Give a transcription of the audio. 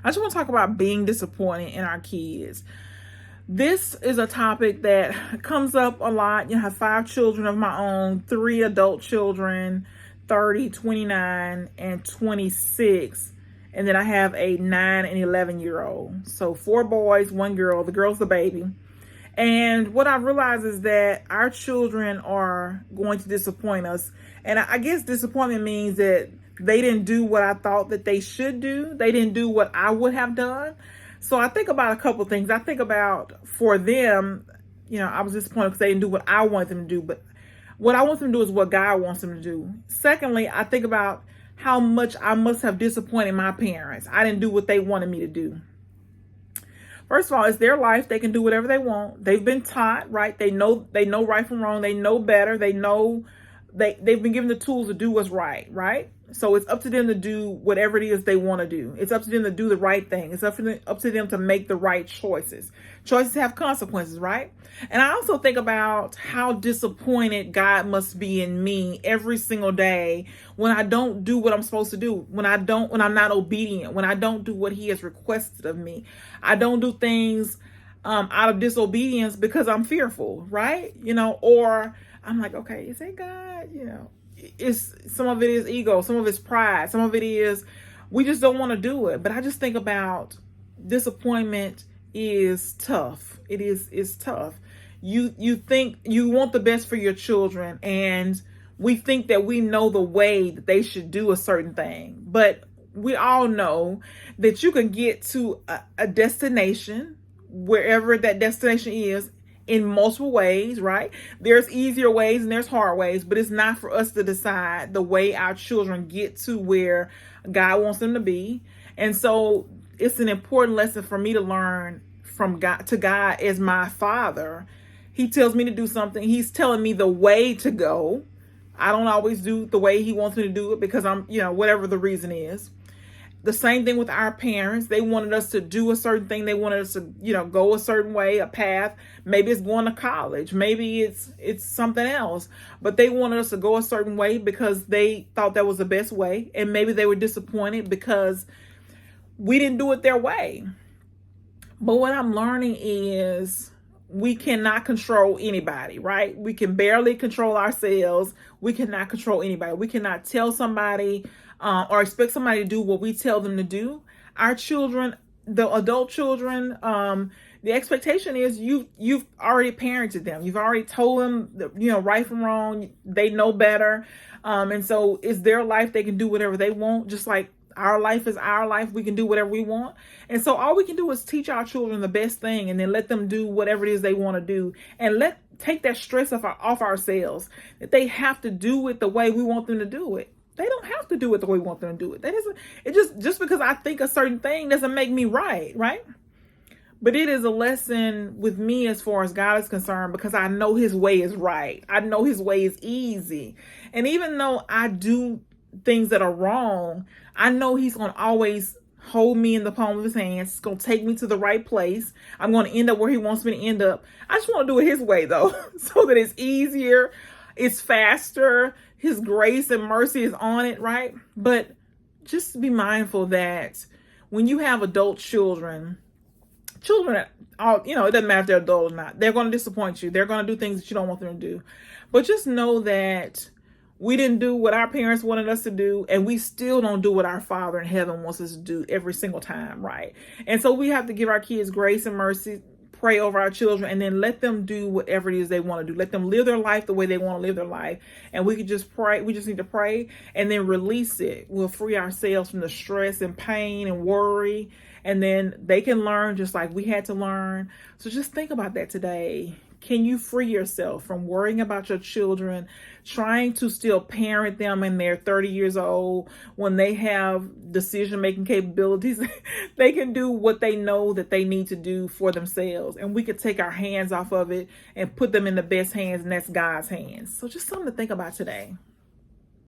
I just want to talk about being disappointed in our kids. This is a topic that comes up a lot. I have 5 children of my own, 3 adult children, 30, 29, and 26. And then I have a 9 and 11-year-old. So 4 boys, 1 girl. The girl's the baby. And what I realize is that our children are going to disappoint us. And I guess disappointment means that they didn't do what I thought that they should do. They didn't do what I would have done. So I think about a couple of things. I think about for them, I was disappointed because they didn't do what I wanted them to do. But what I want them to do is what God wants them to do. Secondly, I think about how much I must have disappointed my parents. I didn't do what they wanted me to do. First of all, it's their life. They can do whatever they want. They've been taught, right? They know right from wrong. They know better. They know they've been given the tools to do what's right, right? So it's up to them to do whatever it is they want to do. It's up to them to do the right thing. It's up to them to make the right choices. Choices have consequences, right? And I also think about how disappointed God must be in me every single day when I don't do what I'm supposed to do, when I'm not obedient, when I don't do what He has requested of me. I don't do things out of disobedience because I'm fearful, right? Or I'm like, okay, is that God? It's some of it is ego, some of it's pride, some of it is we just don't want to do it. But I just think about disappointment is tough. It's tough. You think you want the best for your children, and we think that we know the way that they should do a certain thing. But we all know that you can get to a destination, wherever that destination is, in multiple ways, right? There's easier ways and there's hard ways, but it's not for us to decide the way our children get to where God wants them to be. And so it's an important lesson for me to learn from God, to God as my Father. He tells me to do something. He's telling me the way to go. I don't always do the way He wants me to do it because I'm, whatever the reason is. The same thing with our parents. They wanted us to do a certain thing. They wanted us to, go a certain way, a path. Maybe it's going to college. Maybe it's something else. But they wanted us to go a certain way because they thought that was the best way. And maybe they were disappointed because we didn't do it their way. But what I'm learning is we cannot control anybody, right? We can barely control ourselves. We cannot control anybody. We cannot tell somebody or expect somebody to do what we tell them to do. Our children, the adult children, the expectation is you've already parented them. You've already told them that, right from wrong. They know better. And so it's their life. They can do whatever they want, just like our life is our life. We can do whatever we want. And so all we can do is teach our children the best thing and then let them do whatever it is they want to do, and take that stress off ourselves that they have to do it the way we want them to do it. They don't have to do it the way we want them to do it. Just because I think a certain thing doesn't make me right? But it is a lesson with me as far as God is concerned, because I know His way is right. I know His way is easy. And even though I do things that are wrong, I know He's going to always hold me in the palm of His hands. It's going to take me to the right place. I'm going to end up where He wants me to end up. I just want to do it His way, though, so that it's easier, it's faster. His grace and mercy is on it, right? But just be mindful that when you have adult children, it doesn't matter if they're adult or not, they're going to disappoint you. They're going to do things that you don't want them to do. But just know that we didn't do what our parents wanted us to do, and we still don't do what our Father in heaven wants us to do every single time, right? And so we have to give our kids grace and mercy, pray over our children, and then let them do whatever it is they want to do. Let them live their life the way they want to live their life. And we can just pray. We just need to pray and then release it. We'll free ourselves from the stress and pain and worry. And then they can learn just like we had to learn. So just think about that today. Can you free yourself from worrying about your children, trying to still parent them when they're 30 years old, when they have decision-making capabilities? They can do what they know that they need to do for themselves. And we could take our hands off of it and put them in the best hands, and that's God's hands. So just something to think about today.